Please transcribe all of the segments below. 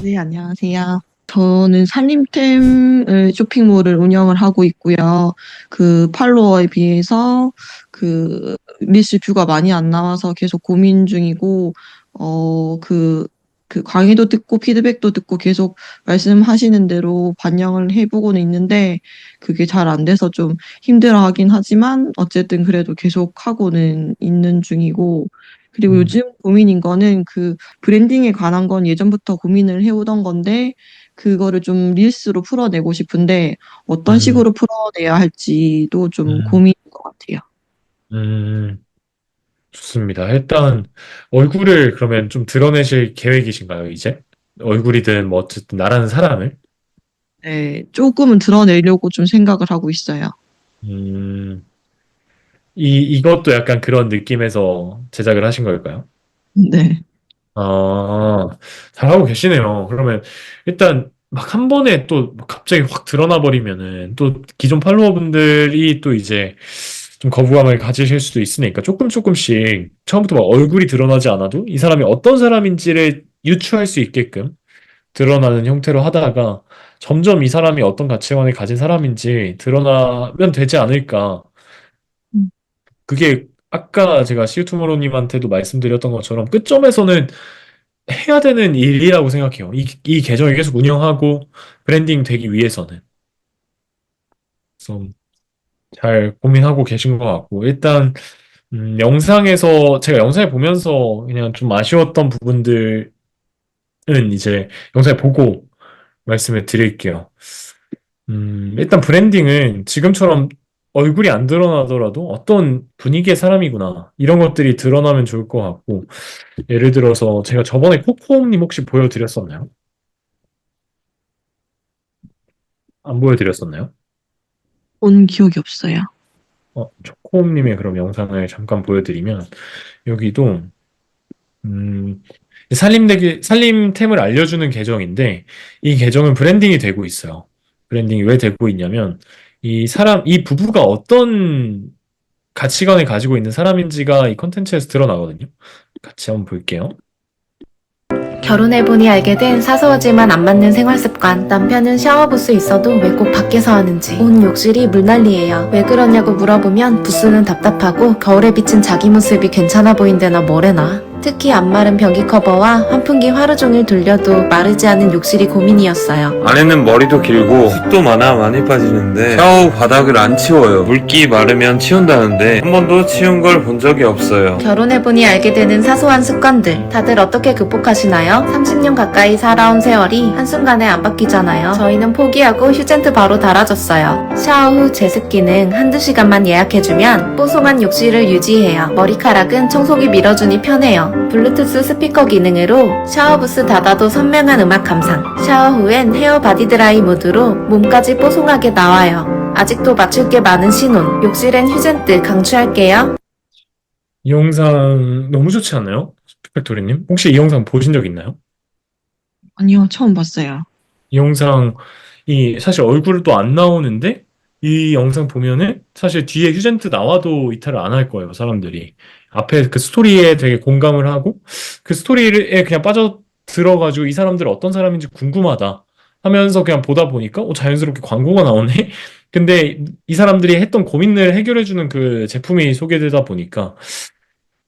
네, 안녕하세요. 저는 살림템을 쇼핑몰을 운영을 하고 있고요. 그 팔로워에 비해서 그 리스 뷰가 많이 안 나와서 계속 고민 중이고, 그 강의도 듣고 피드백도 듣고 계속 말씀하시는 대로 반영을 해보고는 있는데, 그게 잘 안 돼서 좀 힘들어 하긴 하지만, 어쨌든 그래도 계속 하고는 있는 중이고, 그리고 음, 요즘 고민인 거는 브랜딩에 관한 건 예전부터 고민을 해오던 건데, 그거를 좀 릴스로 풀어내고 싶은데, 어떤 음, 식으로 풀어내야 할지도 좀 음, 고민인 것 같아요. 음, 좋습니다. 일단, 얼굴을 그러면 좀 드러내실 계획이신가요, 이제? 얼굴이든 뭐 어쨌든 나라는 사람을? 네, 조금은 드러내려고 좀 생각을 하고 있어요. 음, 이것도 약간 그런 느낌에서 제작을 하신 걸까요? 네. 아, 잘하고 계시네요. 그러면 일단 막 한 번에 또 갑자기 확 드러나 버리면은 또 기존 팔로워분들이 또 이제 좀 거부감을 가지실 수도 있으니까 조금씩 처음부터 막 얼굴이 드러나지 않아도 이 사람이 어떤 사람인지를 유추할 수 있게끔 드러나는 형태로 하다가 점점 이 사람이 어떤 가치관을 가진 사람인지 드러나면 되지 않을까. 음, 그게 아까 제가 시우투모로님한테도 말씀드렸던 것처럼 끝점에서는 해야 되는 일이라고 생각해요. 이 계정을 계속 운영하고 브랜딩 되기 위해서는. 그래서 잘 고민하고 계신 것 같고, 일단, 영상에서, 제가 영상을 보면서 그냥 좀 아쉬웠던 부분들은 이제 영상을 보고 말씀을 드릴게요. 일단 브랜딩은 지금처럼 얼굴이 안 드러나더라도 어떤 분위기의 사람이구나. 이런 것들이 드러나면 좋을 것 같고, 예를 들어서 제가 저번에 코코님 혹시 보여드렸었나요? 안 보여드렸었나요? 본 기억이 없어요. 초코님의 그럼 영상을 잠깐 보여드리면, 여기도, 살림템을 알려주는 계정인데, 이 계정은 브랜딩이 되고 있어요. 브랜딩이 왜 되고 있냐면, 이 부부가 어떤 가치관을 가지고 있는 사람인지가 이 컨텐츠에서 드러나거든요. 같이 한번 볼게요. 결혼해보니 알게 된 사소하지만 안 맞는 생활 습관. 남편은 샤워부스 있어도 왜 꼭 밖에서 하는지. 온 욕실이 물난리예요. 왜 그러냐고 물어보면 부스는 답답하고 겨울에 비친 자기 모습이 괜찮아 보인대나 뭐래나. 특히 안 마른 변기 커버와 환풍기 하루 종일 돌려도 마르지 않은 욕실이 고민이었어요. 아내는 머리도 길고 숱도 많아 많이 빠지는데 샤워 후 바닥을 안 치워요. 물기 마르면 치운다는데 한 번도 치운 걸 본 적이 없어요. 결혼해보니 알게 되는 사소한 습관들. 다들 어떻게 극복하시나요? 30년 가까이 살아온 세월이 한순간에 안 바뀌잖아요. 저희는 포기하고 휴젠트 바로 달아줬어요. 샤워 후 제습 기능 한두 시간만 예약해주면 뽀송한 욕실을 유지해요. 머리카락은 청소기 밀어주니 편해요. 블루투스 스피커 기능으로 샤워부스 닫아도 선명한 음악 감상. 샤워 후엔 헤어 바디 드라이 모드로 몸까지 뽀송하게 나와요. 아직도 맞출 게 많은 신혼. 욕실엔 휴젠트 강추할게요. 이 영상 너무 좋지 않나요? 스펙토리님? 혹시 이 영상 보신 적 있나요? 아니요, 처음 봤어요. 이 영상이 사실 얼굴도 안 나오는데 이 영상 보면은 사실 뒤에 휴젠트 나와도 이탈을 안 할 거예요, 사람들이. 앞에 그 스토리에 되게 공감을 하고 그 스토리에 그냥 빠져 들어가지고 이 사람들 어떤 사람인지 궁금하다 하면서 그냥 보다 보니까 자연스럽게 광고가 나오네? 근데 이 사람들이 했던 고민을 해결해주는 그 제품이 소개되다 보니까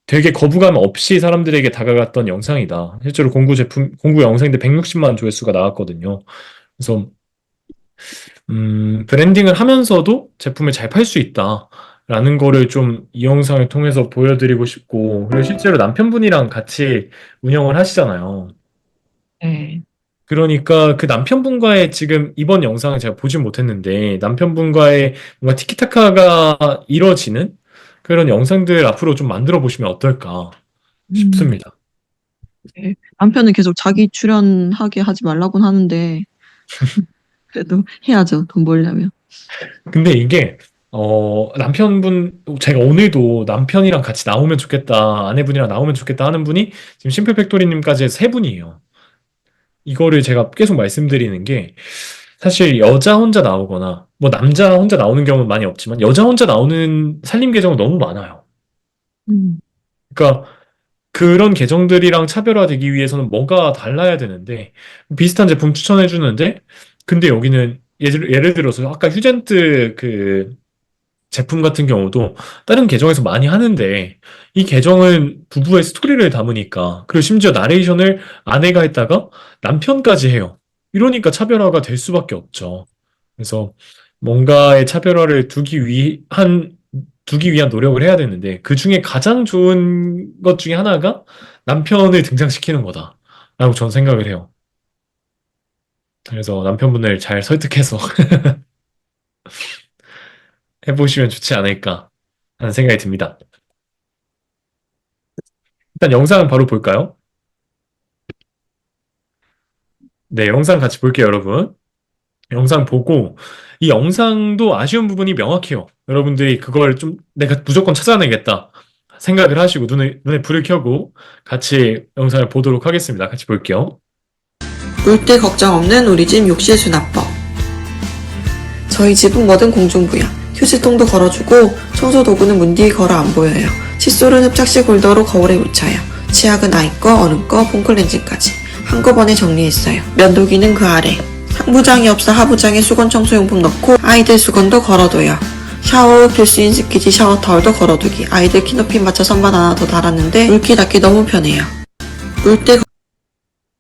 되게 거부감 없이 사람들에게 다가갔던 영상이다. 실제로 공구 영상인데 160만 조회수가 나왔거든요. 그래서 브랜딩을 하면서도 제품을 잘 팔 수 있다라는 거를 좀 이 영상을 통해서 보여드리고 싶고, 그리고 실제로 남편분이랑 같이 운영을 하시잖아요. 네. 그러니까 그 남편분과의 지금 이번 영상을 제가 보진 못했는데, 남편분과의 뭔가 티키타카가 이뤄지는 그런 영상들 앞으로 좀 만들어 보시면 어떨까 음, 싶습니다. 네. 남편은 계속 자기 출연하게 하지 말라고는 하는데, 그래도 해야죠, 돈 벌려면. 근데 이게 제가 오늘도 남편이랑 같이 나오면 좋겠다, 아내분이랑 나오면 좋겠다 하는 분이 지금 심플팩토리님까지 해서 세 분이에요. 이거를 제가 계속 말씀드리는 게 사실 여자 혼자 나오거나 뭐 남자 혼자 나오는 경우는 많이 없지만 여자 혼자 나오는 살림 계정은 너무 많아요. 음, 그러니까 그런 계정들이랑 차별화되기 위해서는 뭔가 달라야 되는데, 비슷한 제품 추천해 주는데, 근데 여기는 예를 들어서 아까 휴젠트 그 제품 같은 경우도 다른 계정에서 많이 하는데, 이 계정은 부부의 스토리를 담으니까, 그리고 심지어 나레이션을 아내가 했다가 남편까지 해요. 이러니까 차별화가 될 수밖에 없죠. 그래서 뭔가의 차별화를 두기 위한 노력을 해야 되는데, 그 중에 가장 좋은 것 중에 하나가 남편을 등장시키는 거다라고 저는 생각을 해요. 그래서 남편분을 잘 설득해서 해보시면 좋지 않을까 하는 생각이 듭니다. 일단 영상 바로 볼까요? 네, 영상 같이 볼게요, 여러분. 영상 보고, 이 영상도 아쉬운 부분이 명확해요. 여러분들이 그걸 좀 내가 무조건 찾아내겠다 생각을 하시고 눈에 불을 켜고 같이 영상을 보도록 하겠습니다. 같이 볼게요. 물때 걱정 없는 우리 집 욕실 수납법. 저희 집은 뭐든 공중부양. 휴지통도 걸어주고 청소 도구는 문 뒤에 걸어 안 보여요. 칫솔은 흡착식 홀더로 거울에 묻혀요. 치약은 아이 거, 어른 거, 폼클렌징까지 한꺼번에 정리했어요. 면도기는 그 아래. 상부장이 없어 하부장에 수건 청소용품 넣고 아이들 수건도 걸어둬요. 샤워 후 필수인 스키지 샤워 타월도 걸어두기. 아이들 키높이 맞춰 선반 하나 더 달았는데 물기 닦기 너무 편해요. 물때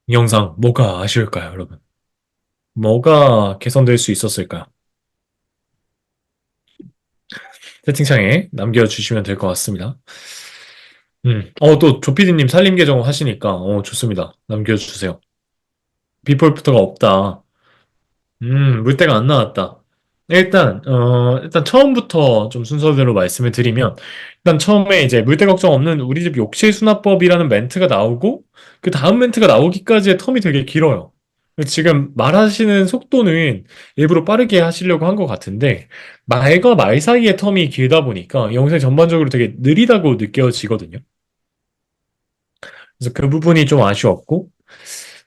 이 영상 뭐가 아쉬울까요, 여러분? 뭐가 개선될 수 있었을까요? 채팅창에 남겨주시면 될 것 같습니다. 또 조피디님 살림 계정 하시니까, 좋습니다. 남겨주세요. 비폴부터가 없다. 물때가 안 나왔다. 일단 처음부터 좀 순서대로 말씀을 드리면, 일단 처음에 이제 물때 걱정 없는 우리 집 욕실 수납법이라는 멘트가 나오고, 그 다음 멘트가 나오기까지의 텀이 되게 길어요. 지금 말하시는 속도는 일부러 빠르게 하시려고 한 것 같은데, 말과 말 사이의 텀이 길다 보니까 영상이 전반적으로 되게 느리다고 느껴지거든요. 그래서 그 부분이 좀 아쉬웠고,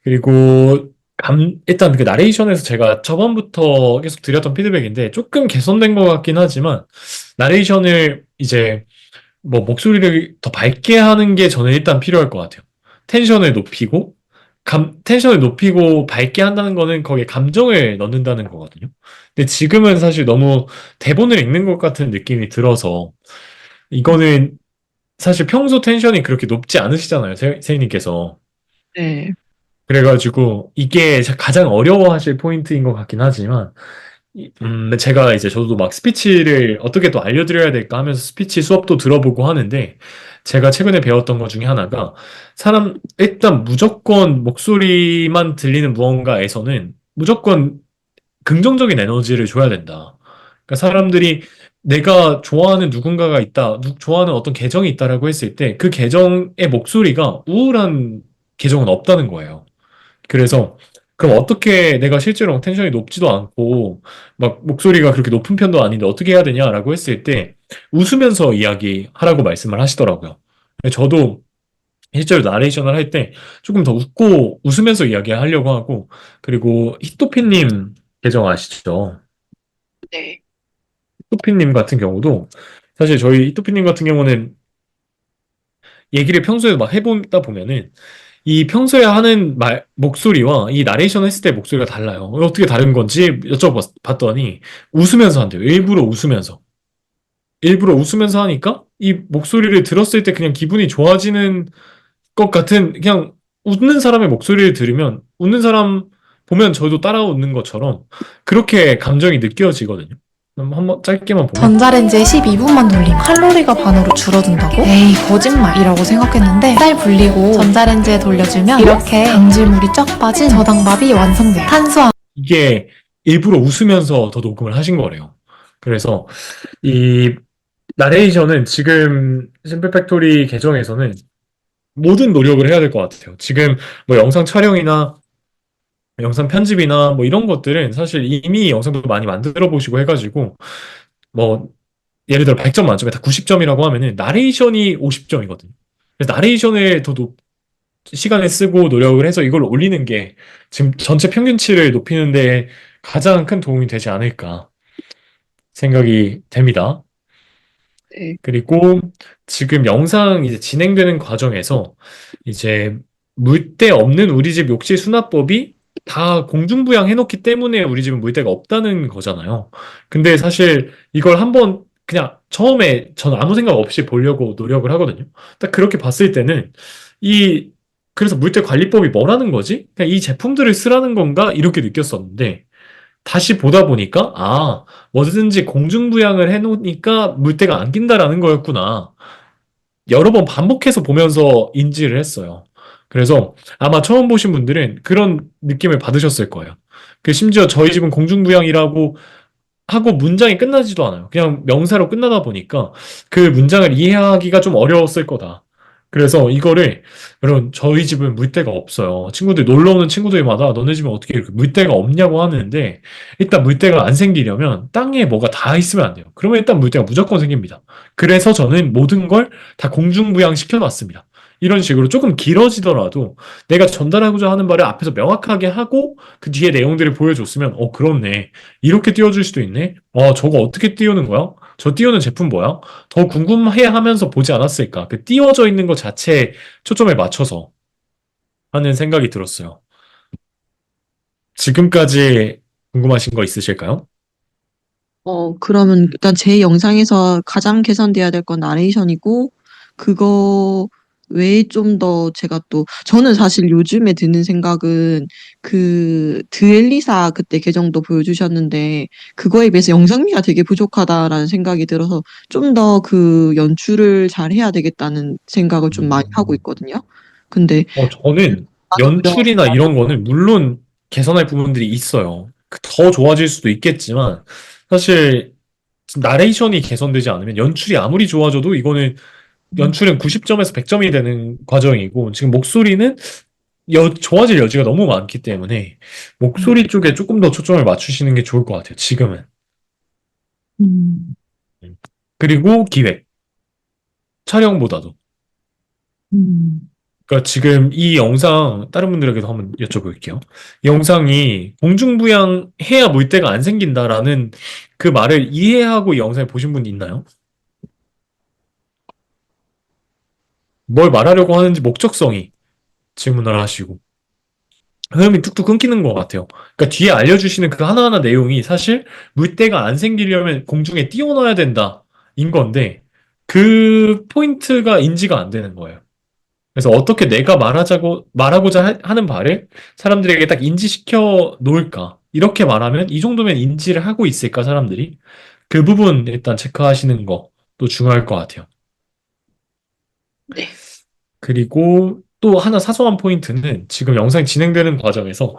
그리고 일단 그 나레이션에서 제가 저번부터 계속 드렸던 피드백인데 조금 개선된 것 같긴 하지만 나레이션을 이제 뭐 목소리를 더 밝게 하는 게 저는 일단 필요할 것 같아요. 텐션을 높이고 텐션을 높이고 밝게 한다는 거는 거기에 감정을 넣는다는 거거든요. 근데 지금은 사실 너무 대본을 읽는 것 같은 느낌이 들어서 이거는 사실 평소 텐션이 그렇게 높지 않으시잖아요, 세이님께서. 네. 그래가지고 이게 가장 어려워하실 포인트인 것 같긴 하지만 제가 이제 저도 막 스피치를 어떻게 또 알려드려야 될까 하면서 스피치 수업도 들어보고 하는데 제가 최근에 배웠던 것 중에 하나가 일단 무조건 목소리만 들리는 무언가에서는 무조건 긍정적인 에너지를 줘야 된다. 그러니까 사람들이 내가 좋아하는 누군가가 있다, 좋아하는 어떤 계정이 있다라고 했을 때 그 계정의 목소리가 우울한 계정은 없다는 거예요. 그래서 그럼 어떻게 내가 실제로 텐션이 높지도 않고 막 목소리가 그렇게 높은 편도 아닌데 어떻게 해야 되냐라고 했을 때 웃으면서 이야기하라고 말씀을 하시더라고요. 저도 실제로 나레이션을 할 때 조금 더 웃고 웃으면서 이야기하려고 하고 그리고 히토피님 계정 아시죠? 네. 히토피님 같은 경우도 사실 저희 히토피님 같은 경우는 얘기를 평소에 막 해보다 보면은 이 평소에 하는 목소리와 이 나레이션 했을 때 목소리가 달라요. 어떻게 다른 건지 여쭤봤더니 웃으면서 한대요. 일부러 웃으면서. 일부러 웃으면서 하니까 이 목소리를 들었을 때 그냥 기분이 좋아지는 것 같은 그냥 웃는 사람의 목소리를 들으면 웃는 사람 보면 저도 따라 웃는 것처럼 그렇게 감정이 느껴지거든요. 그럼 한번 짧게만 보면 전자레인지에 12분만 돌리면 칼로리가 반으로 줄어든다고? 에이 거짓말이라고 생각했는데 쌀 불리고 전자레인지에 돌려주면 이렇게 강질물이 쫙 빠진 저당밥이 완성돼요. 탄수화물 이게 일부러 웃으면서 더 녹음을 하신 거래요. 그래서 이 나레이션은 지금 심플팩토리 계정에서는 모든 노력을 해야 될 것 같아요. 지금 뭐 영상 촬영이나 영상 편집이나 뭐 이런 것들은 사실 이미 영상도 많이 만들어 보시고 해가지고 뭐 예를 들어 100점 만점에 다 90점이라고 하면은 나레이션이 50점이거든요. 그래서 나레이션을 시간을 쓰고 노력을 해서 이걸 올리는 게 지금 전체 평균치를 높이는 데 가장 큰 도움이 되지 않을까 생각이 됩니다. 네. 그리고 지금 영상 이제 진행되는 과정에서 이제 물때 없는 우리 집 욕실 수납법이 다 공중부양 해놓기 때문에 우리 집은 물때가 없다는 거잖아요. 근데 사실 이걸 한번 그냥 처음에 저는 아무 생각 없이 보려고 노력을 하거든요. 딱 그렇게 봤을 때는 이 그래서 물때 관리법이 뭐라는 거지? 그냥 이 제품들을 쓰라는 건가? 이렇게 느꼈었는데 다시 보다 보니까 뭐든지 공중부양을 해놓으니까 물때가 안 낀다라는 거였구나. 여러 번 반복해서 보면서 인지를 했어요. 그래서 아마 처음 보신 분들은 그런 느낌을 받으셨을 거예요. 심지어 저희 집은 공중부양이라고 하고 문장이 끝나지도 않아요. 그냥 명사로 끝나다 보니까 그 문장을 이해하기가 좀 어려웠을 거다. 그래서 이거를 여러분 저희 집은 물때가 없어요. 친구들 놀러 오는 친구들마다 너네 집은 어떻게 이렇게 물때가 없냐고 하는데 일단 물때가 안 생기려면 땅에 뭐가 닿아 있으면 안 돼요. 그러면 일단 물때가 무조건 생깁니다. 그래서 저는 모든 걸 다 공중부양 시켜놨습니다. 이런 식으로 조금 길어지더라도 내가 전달하고자 하는 말을 앞에서 명확하게 하고 그 뒤에 내용들을 보여줬으면 그렇네. 이렇게 띄워줄 수도 있네. 저거 어떻게 띄우는 거야? 저 띄우는 제품 뭐야? 더 궁금해 하면서 보지 않았을까? 그 띄워져 있는 것 자체에 초점을 맞춰서 하는 생각이 들었어요. 지금까지 궁금하신 거 있으실까요? 그러면 일단 제 영상에서 가장 개선돼야 될 건 나레이션이고, 그거 외에 좀 더 제가 저는 사실 요즘에 드는 생각은 그 드엘리사 그때 계정도 보여주셨는데, 그거에 비해서 영상미가 되게 부족하다라는 생각이 들어서 좀 더 그 연출을 잘 해야 되겠다는 생각을 좀 많이 하고 있거든요. 근데 저는 연출이나 이런 거는 물론 개선할 부분들이 있어요. 더 좋아질 수도 있겠지만, 사실 나레이션이 개선되지 않으면 연출이 아무리 좋아져도 이거는 연출은 90점에서 100점이 되는 과정이고, 지금 목소리는 좋아질 여지가 너무 많기 때문에, 목소리 쪽에 조금 더 초점을 맞추시는 게 좋을 것 같아요, 지금은. 음, 그리고 기획, 촬영보다도. 음, 그러니까 지금 이 영상, 다른 분들에게도 한번 여쭤볼게요. 이 영상이 공중부양 해야 물때가 안 생긴다라는 그 말을 이해하고 이 영상을 보신 분 있나요? 뭘 말하려고 하는지 목적성이 질문을 하시고. 흐름이 뚝뚝 끊기는 것 같아요. 그러니까 뒤에 알려주시는 그 하나하나 내용이 사실 물때가 안 생기려면 공중에 띄워놔야 된다. 인 건데 그 포인트가 인지가 안 되는 거예요. 그래서 어떻게 내가 말하고자 하는 바를 사람들에게 딱 인지시켜 놓을까? 이렇게 말하면 이 정도면 인지를 하고 있을까, 사람들이? 그 부분 일단 체크하시는 것도 중요할 것 같아요. 네. 그리고 또 하나 사소한 포인트는 지금 영상이 진행되는 과정에서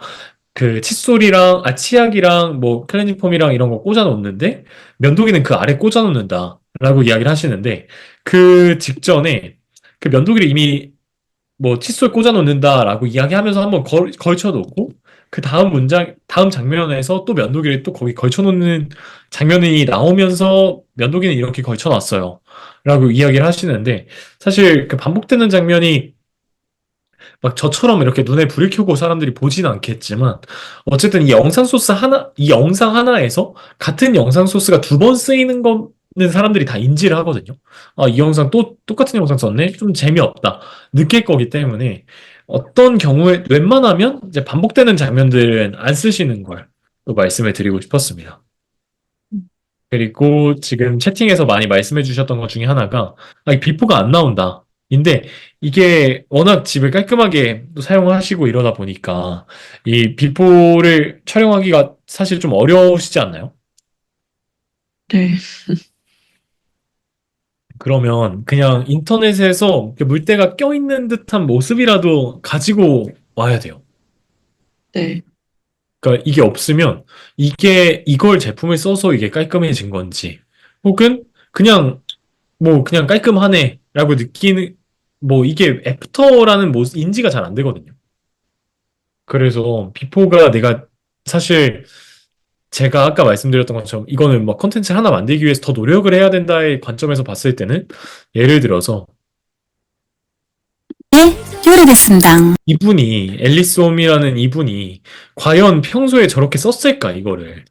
그 칫솔이랑 치약이랑 뭐 클렌징 폼이랑 이런 거 꽂아 놓는데 면도기는 그 아래 꽂아 놓는다라고 이야기를 하시는데 그 직전에 그 면도기를 이미 뭐 칫솔 꽂아 놓는다라고 이야기하면서 한번 걸쳐 놓고 그 다음 장면에서 또 면도기를 또 거기 걸쳐 놓는 장면이 나오면서 면도기는 이렇게 걸쳐 놨어요. 라고 이야기를 하시는데 사실 그 반복되는 장면이 막 저처럼 이렇게 눈에 불을 켜고 사람들이 보지는 않겠지만 어쨌든 이 영상 하나에서 같은 영상 소스가 두 번 쓰이는 거는 사람들이 다 인지를 하거든요. 이 영상 또 똑같은 영상 썼네? 좀 재미없다. 느낄 거기 때문에 어떤 경우에 웬만하면 이제 반복되는 장면들은 안 쓰시는 걸 또 말씀을 드리고 싶었습니다. 그리고 지금 채팅에서 많이 말씀해 주셨던 것 중에 하나가 이 비포가 안 나온다. 인데 이게 워낙 집을 깔끔하게 또 사용하시고 이러다 보니까 이 비포를 촬영하기가 사실 좀 어려우시지 않나요? 네. 그러면 그냥 인터넷에서 물때가 껴있는 듯한 모습이라도 가지고 와야 돼요. 네. 그러니까 이게 없으면 이걸 제품을 써서 이게 깔끔해진 건지 혹은 그냥 그냥 깔끔하네라고 느끼는 이게 애프터라는 인지가 잘 안 되거든요. 그래서 비포가 내가 사실 제가 아까 말씀드렸던 것처럼 이거는 막 컨텐츠 하나 만들기 위해서 더 노력을 해야 된다의 관점에서 봤을 때는 예를 들어서 요리됐습니다. 이분이 앨리스 홈이라는 이분이 과연 평소에 저렇게 썼을까 이거를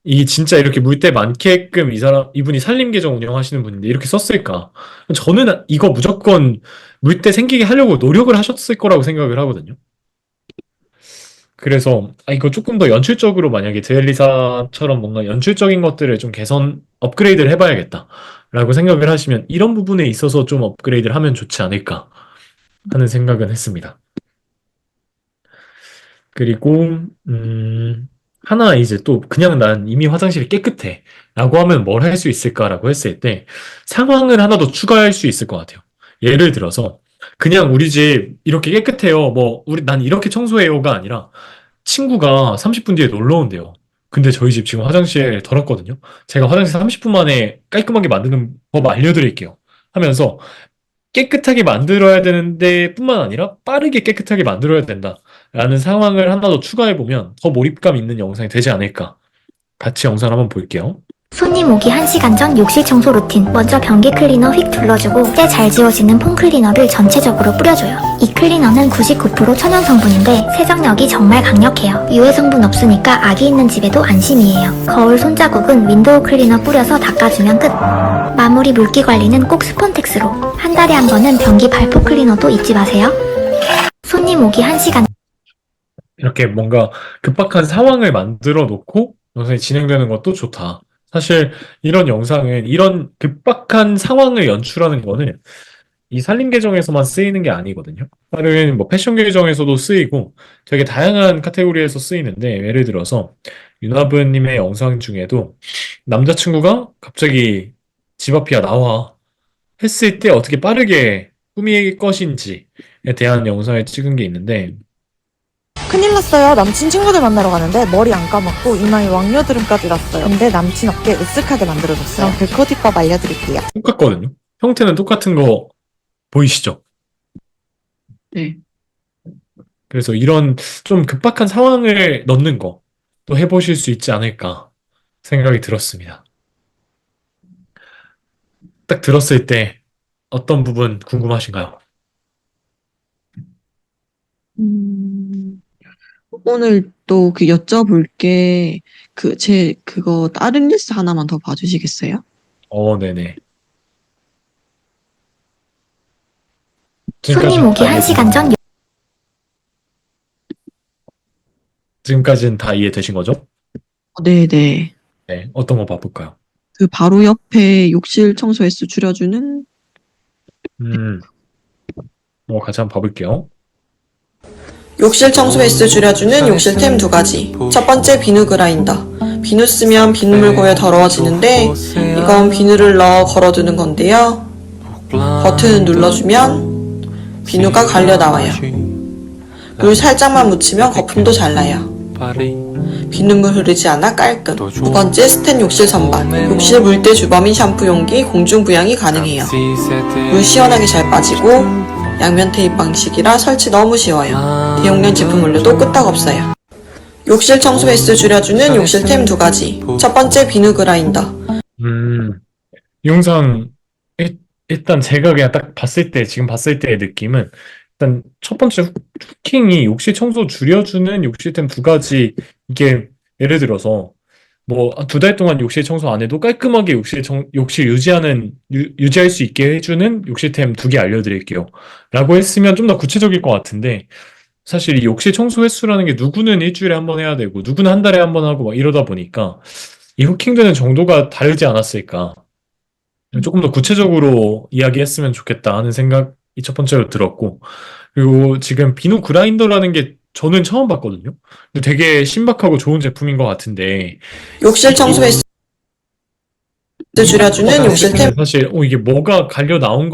이 진짜 이렇게 물때 많게끔 이분이 산림 계정 운영하시는 분인데 이렇게 썼을까? 저는 이거 무조건 물때 생기게 하려고 노력을 하셨을 거라고 생각을 하거든요. 그래서 이거 조금 더 연출적으로 만약에 드엘리사처럼 뭔가 연출적인 것들을 좀 업그레이드를 해봐야겠다라고 생각을 하시면 이런 부분에 있어서 좀 업그레이드를 하면 좋지 않을까 하는 생각은 했습니다. 그리고 하나 이제 또 그냥 난 이미 화장실이 깨끗해 라고 하면 뭘 할 수 있을까라고 했을 때 상황을 하나 더 추가할 수 있을 것 같아요. 예를 들어서 그냥 우리 집 이렇게 깨끗해요. 난 이렇게 청소해요가 아니라 친구가 30분 뒤에 놀러 온대요. 근데 저희 집 지금 화장실 더럽거든요. 제가 화장실 30분 만에 깔끔하게 만드는 법 알려드릴게요. 하면서 깨끗하게 만들어야 되는데 뿐만 아니라 빠르게 깨끗하게 만들어야 된다. 라는 상황을 하나 더 추가해보면 더 몰입감 있는 영상이 되지 않을까. 같이 영상 한번 볼게요. 손님 오기 1시간 전 욕실 청소 루틴. 먼저 변기 클리너 휙 둘러주고 때 잘 지워지는 폼 클리너를 전체적으로 뿌려줘요. 이 클리너는 99% 천연 성분인데 세정력이 정말 강력해요. 유해 성분 없으니까 아기 있는 집에도 안심이에요. 거울 손자국은 윈도우 클리너 뿌려서 닦아주면 끝. 마무리 물기 관리는 꼭 스펀텍스로. 한 달에 한 번은 변기 발포 클리너도 잊지 마세요. 손님 오기 1시간 이렇게 뭔가 급박한 상황을 만들어 놓고 영상이 진행되는 것도 좋다. 사실 이런 영상은 이런 급박한 상황을 연출하는 거는 이 산림 계정에서만 쓰이는 게 아니거든요. 다른 뭐 패션 계정에서도 쓰이고 되게 다양한 카테고리에서 쓰이는데 예를 들어서 윤하브님의 영상 중에도 남자친구가 갑자기 집 앞이야 나와 했을 때 어떻게 빠르게 꾸밀 것인지에 대한 영상을 찍은 게 있는데 큰일 났어요. 남친 친구들 만나러 가는데 머리 안 감았고 이마에 왕녀드름까지 났어요. 근데 남친 어깨 으쓱하게 만들어줬어요. 그럼 글코디법 알려드릴게요. 똑같거든요. 형태는 똑같은 거 보이시죠? 네. 그래서 이런 좀 급박한 상황을 넣는 거 또 해보실 수 있지 않을까 생각이 들었습니다. 딱 들었을 때 어떤 부분 궁금하신가요? 음, 오늘 또 여쭤볼 게, 그거 다른 뉴스 하나만 더 봐주시겠어요? 네네. 손님 오기 1시간 전 지금까지는 다 이해되신 거죠? 네네. 네. 어떤 거 봐볼까요? 그 바로 옆에 욕실 청소 횟수 줄여주는, 음, 같이 한번 봐볼게요. 욕실 청소 횟수 줄여주는 욕실템 2가지. 첫 번째 비누 그라인더. 비누 쓰면 비눗물 고여 더러워지는데 이건 비누를 넣어 걸어두는 건데요. 버튼을 눌러주면 비누가 갈려 나와요. 물 살짝만 묻히면 거품도 잘 나요. 비눗물 흐르지 않아 깔끔. 두 번째 스텐 욕실 선반. 욕실 물때 주범인 샴푸 용기 공중 부양이 가능해요. 물 시원하게 잘 빠지고 양면 테이프 방식이라 설치 너무 쉬워요. 대용량 제품 올려도 끄떡없어요. 욕실 청소 횟수 줄여주는 욕실템 2가지. 첫 번째 비누 그라인더. 이 영상 일단 제가 그냥 딱 지금 봤을 때의 느낌은 일단 첫 번째 후킹이 욕실 청소 줄여주는 욕실템 2가지. 이게 예를 들어서 뭐 2달 동안 욕실 청소 안 해도 깔끔하게 욕실 유지할 수 있게 해주는 욕실템 2개 알려드릴게요 라고 했으면 좀 더 구체적일 것 같은데 사실 이 욕실 청소 횟수라는 게 누구는 일주일에 한 번 해야 되고 누구는 한 달에 한 번 하고 막 이러다 보니까 이 후킹되는 정도가 다르지 않았을까. 조금 더 구체적으로 이야기했으면 좋겠다 하는 생각이 첫 번째로 들었고, 그리고 지금 비누 그라인더라는 게 저는 처음 봤거든요. 근데 되게 신박하고 좋은 제품인 것 같은데 욕실 청소 횟수 줄여주는 욕실템. 사실 이게 뭐가 갈려 나온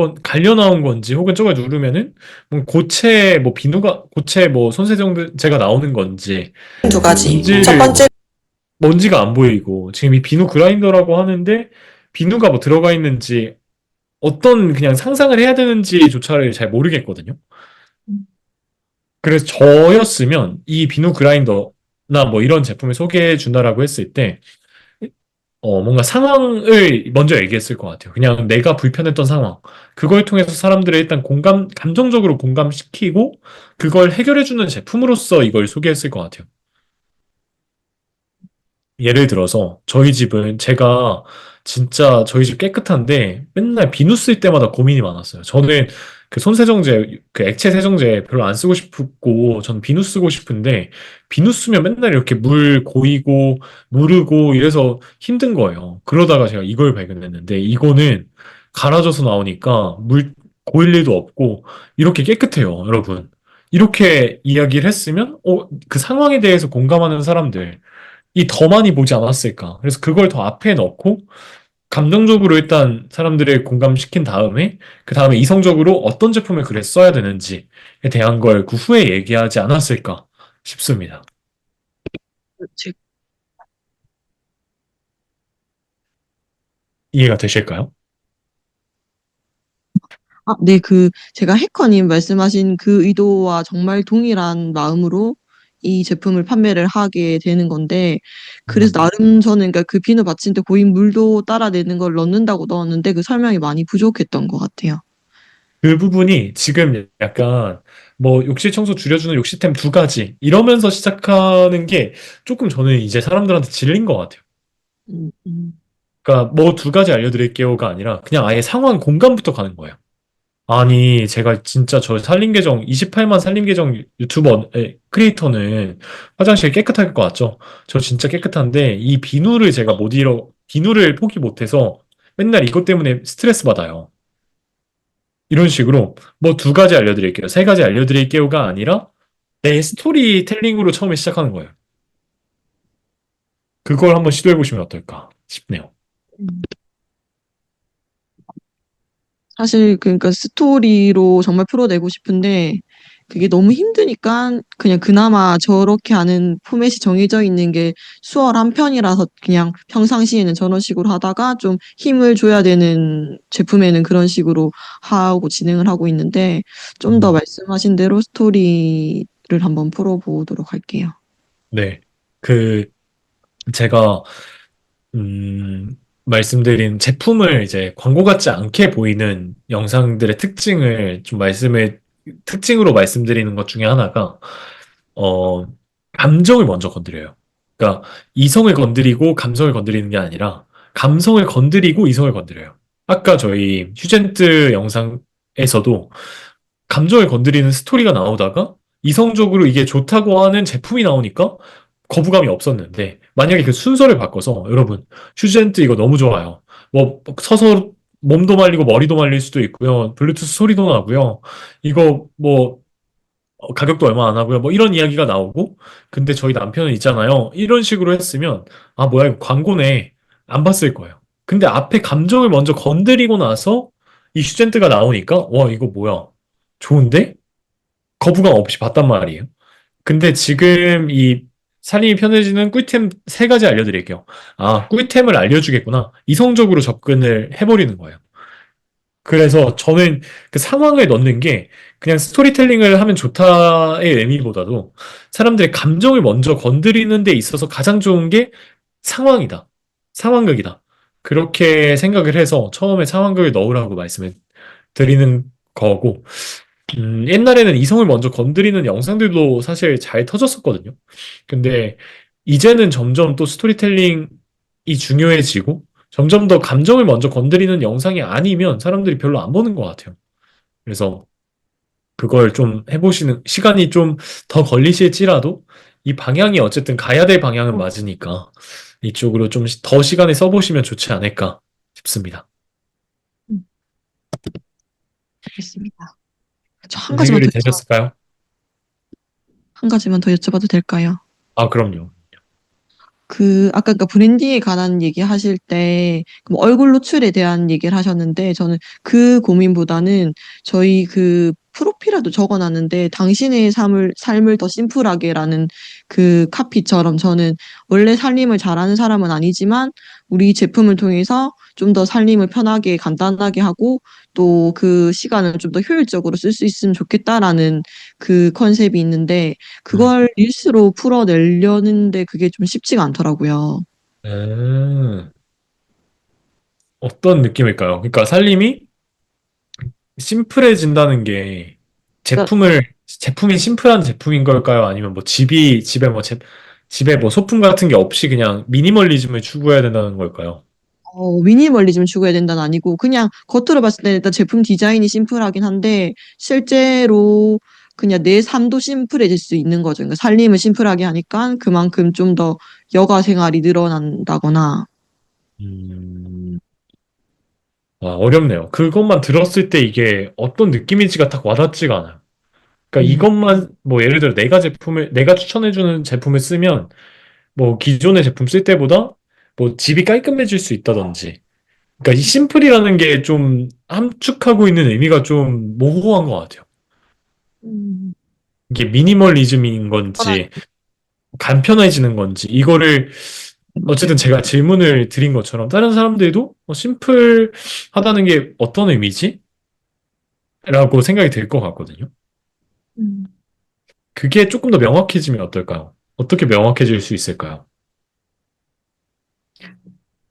건지 혹은 저걸 누르면은 고체 손세정제가 나오는 건지 2가지. 첫 번째 먼지가 안 보이고 지금 이 비누 그라인더라고 하는데 비누가 뭐 들어가 있는지 어떤 그냥 상상을 해야 되는지조차를 잘 모르겠거든요. 그래서 저였으면 이 비누 그라인더나 뭐 이런 제품을 소개해 준다라고 했을 때 뭔가 상황을 먼저 얘기했을 것 같아요. 그냥 내가 불편했던 상황. 그걸 통해서 사람들을 일단 감정적으로 공감시키고 그걸 해결해주는 제품으로서 이걸 소개했을 것 같아요. 예를 들어서 저희 집은 제가 진짜 저희 집 깨끗한데 맨날 비누 쓸 때마다 고민이 많았어요. 저는 그 손세정제, 그 액체 세정제 별로 안 쓰고 싶고 전 비누 쓰고 싶은데 비누 쓰면 맨날 이렇게 물 고이고 무르고 이래서 힘든 거예요. 그러다가 제가 이걸 발견했는데 이거는 갈아져서 나오니까 물 고일 일도 없고 이렇게 깨끗해요, 여러분. 이렇게 이야기를 했으면 그 상황에 대해서 공감하는 사람들 이 더 많이 보지 않았을까. 그래서 그걸 더 앞에 넣고 감정적으로 일단 사람들을 공감시킨 다음에 그 다음에 이성적으로 어떤 제품을 그래 써야 되는지에 대한 걸 그 후에 얘기하지 않았을까 싶습니다. 제- 이해가 되실까요? 네, 제가 해커님 말씀하신 그 의도와 정말 동일한 마음으로 이 제품을 판매를 하게 되는 건데, 그래서 나름 저는 그러니까 그 비누 받침대 고인 물도 따라내는 걸 넣는다고 넣었는데 그 설명이 많이 부족했던 것 같아요. 그 부분이 지금 약간 뭐 욕실 청소 줄여주는 욕실템 두 가지 이러면서 시작하는 게 조금 저는 이제 사람들한테 질린 것 같아요. 음, 음. 그러니까 뭐 두 가지 알려드릴게요가 아니라 그냥 아예 상황 공감부터 가는 거예요. 아니, 제가 진짜 저 살림 계정, 28만 살림 계정 크리에이터는 화장실 깨끗할 것 같죠? 저 진짜 깨끗한데, 이 비누를 제가 못 비누를 포기 못해서 맨날 이것 때문에 스트레스 받아요. 이런 식으로, 뭐 두 가지 알려드릴게요. 세 가지 알려드릴게요가 아니라, 내 스토리텔링으로 처음에 시작하는 거예요. 그걸 한번 시도해보시면 어떨까 싶네요. 사실 그러니까 스토리로 정말 풀어내고 싶은데 그게 너무 힘드니까 그냥 그나마 저렇게 하는 포맷이 정해져 있는 게 수월한 편이라서 그냥 평상시에는 저런 식으로 하다가 좀 힘을 줘야 되는 제품에는 그런 식으로 하고 진행을 하고 있는데 좀 더 말씀하신 대로 스토리를 한번 풀어보도록 할게요. 네. 그, 제가 음, 말씀드린 제품을 이제 광고 같지 않게 보이는 영상들의 특징으로 말씀드리는 것 중에 하나가, 어, 감정을 먼저 건드려요. 그러니까 이성을 건드리고 감성을 건드리는 게 아니라 감성을 건드리고 이성을 건드려요. 아까 저희 휴젠트 영상에서도 감정을 건드리는 스토리가 나오다가 이성적으로 이게 좋다고 하는 제품이 나오니까 거부감이 없었는데 만약에 그 순서를 바꿔서 여러분 휴젠트 이거 너무 좋아요. 뭐 서서 몸도 말리고 머리도 말릴 수도 있고요. 블루투스 소리도 나고요. 이거 뭐 가격도 얼마 안 하고요. 뭐 이런 이야기가 나오고 근데 저희 남편은 있잖아요. 이런 식으로 했으면 아 뭐야 이거 광고네 안 봤을 거예요. 근데 앞에 감정을 먼저 건드리고 나서 이 휴젠트가 나오니까 와 이거 뭐야 좋은데? 거부감 없이 봤단 말이에요. 근데 지금 이 살림이 편해지는 꿀템 세 가지 알려드릴게요. 아, 꿀템을 알려주겠구나. 이성적으로 접근을 해버리는 거예요. 그래서 저는 그 상황을 넣는 게 그냥 스토리텔링을 하면 좋다의 의미보다도 사람들의 감정을 먼저 건드리는 데 있어서 가장 좋은 게 상황이다. 상황극이다. 그렇게 생각을 해서 처음에 상황극을 넣으라고 말씀을 드리는 거고, 옛날에는 이성을 먼저 건드리는 영상들도 사실 잘 터졌었거든요. 근데 이제는 점점 또 스토리텔링이 중요해지고 점점 더 감정을 먼저 건드리는 영상이 아니면 사람들이 별로 안 보는 것 같아요. 그래서 그걸 좀 해보시는 시간이 좀 더 걸리실지라도 이 방향이 어쨌든 가야 될 방향은 맞으니까 이쪽으로 좀 더 시간을 써보시면 좋지 않을까 싶습니다. 알겠습니다. 저 해결이 되셨을까요? 한 가지만 더 여쭤봐도 될까요? 아, 그럼요. 아까 그러니까 브랜딩에 관한 얘기 하실 때, 뭐 얼굴 노출에 대한 얘기를 하셨는데, 저는 그 고민보다는 저희 프로필에도 적어놨는데, 당신의 삶을 더 심플하게라는 그 카피처럼 저는 원래 살림을 잘하는 사람은 아니지만, 우리 제품을 통해서 좀 더 살림을 편하게, 간단하게 하고, 또 그 시간을 좀 더 효율적으로 쓸 수 있으면 좋겠다라는 그 컨셉이 있는데, 그걸 릴스로 풀어내려는데 그게 좀 쉽지가 않더라고요. 음, 어떤 느낌일까요? 그러니까 살림이 심플해진다는 게 그러니까 제품이 심플한 제품인 걸까요? 아니면 뭐 집에 뭐 집에 뭐 소품 같은 게 없이 그냥 미니멀리즘을 추구해야 된다는 걸까요? 미니멀리즘 추구해야 된다는 아니고 그냥 겉으로 봤을 때 일단 제품 디자인이 심플하긴 한데 실제로 그냥 내 삶도 심플해질 수 있는 거죠. 그러니까 살림을 심플하게 하니까 그만큼 좀 더 여가 생활이 늘어난다거나. 음, 어렵네요. 그것만 들었을 때 이게 어떤 느낌인지가 딱 와닿지가 않아요. 그러니까 음, 이것만 뭐 예를 들어 내가 추천해주는 제품을 쓰면 뭐 기존의 제품 쓸 때보다 뭐 집이 깔끔해질 수 있다든지. 그러니까 이 심플이라는 게 좀 함축하고 있는 의미가 좀 모호한 것 같아요. 음, 이게 미니멀리즘인 편하게. 건지 간편해지는 건지 이거를 어쨌든 제가 질문을 드린 것처럼 다른 사람들도 심플하다는 게 어떤 의미지? 라고 생각이 들 것 같거든요. 음, 그게 조금 더 명확해지면 어떨까요? 어떻게 명확해질 수 있을까요?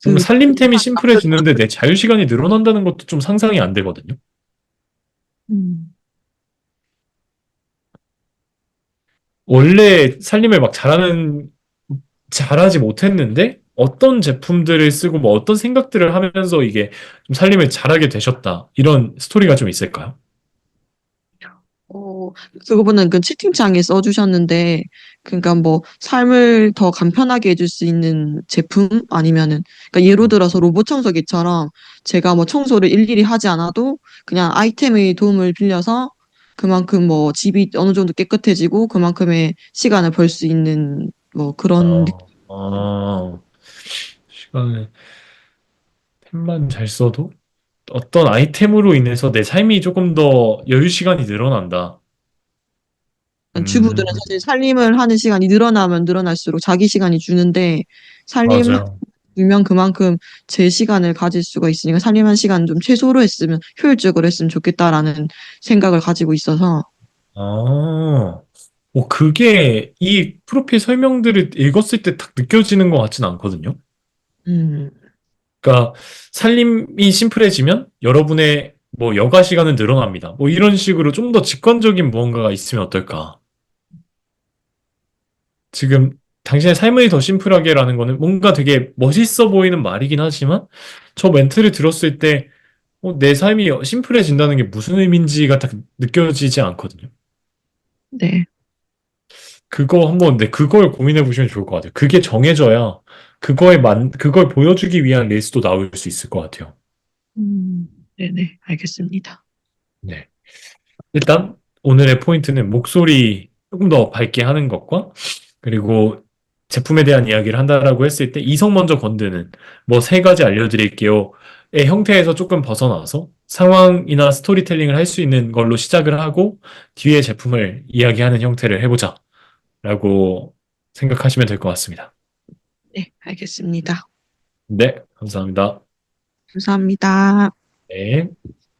그럼 그, 살림템이 심플해지는데 내 자유시간이 늘어난다는 것도 좀 상상이 안 되거든요. 음, 원래 살림을 막 잘하지 못했는데 어떤 제품들을 쓰고 뭐 어떤 생각들을 하면서 이게 좀 살림을 잘하게 되셨다. 이런 스토리가 좀 있을까요? 어, 그거보다는 그 채팅창에 써주셨는데, 그러니까 뭐, 삶을 더 간편하게 해줄 수 있는 제품? 아니면은, 그러니까 예로 들어서 로봇 청소기처럼 제가 뭐 청소를 일일이 하지 않아도 그냥 아이템의 도움을 빌려서 그만큼 뭐 집이 어느 정도 깨끗해지고 그만큼의 시간을 벌 수 있는 뭐 그런 어, 시간을 템만 잘 써도 어떤 아이템으로 인해서 내 삶이 조금 더 여유 시간이 늘어난다. 주부들은 음, 사실 살림을 하는 시간이 늘어나면 늘어날수록 자기 시간이 주는데 살림 맞아요. 주면 그만큼 제 시간을 가질 수가 있으니까 살림한 시간 좀 최소로 했으면 효율적으로 했으면 좋겠다라는 생각을 가지고 있어서 아, 그게 이 프로필 설명들을 읽었을 때 딱 느껴지는 것 같진 않거든요. 음, 그러니까 살림이 심플해지면 여러분의 뭐 여가 시간은 늘어납니다. 뭐 이런 식으로 좀 더 직관적인 무언가가 있으면 어떨까? 지금 당신의 삶을 더 심플하게라는 거는 뭔가 되게 멋있어 보이는 말이긴 하지만 저 멘트를 들었을 때 내 삶이 심플해진다는 게 무슨 의미인지가 딱 느껴지지 않거든요. 네. 그걸 고민해 보시면 좋을 것 같아요. 그게 정해져야 그걸 보여주기 위한 릴스도 나올 수 있을 것 같아요. 음, 네네, 알겠습니다. 네. 일단 오늘의 포인트는 목소리 조금 더 밝게 하는 것과 그리고 제품에 대한 이야기를 한다라고 했을 때 이성 먼저 건드는 뭐 세 가지 알려드릴게요의 형태에서 조금 벗어나서 상황이나 스토리텔링을 할 수 있는 걸로 시작을 하고 뒤에 제품을 이야기하는 형태를 해보자라고 생각하시면 될 것 같습니다. 네, 알겠습니다. 네, 감사합니다. 감사합니다. 네.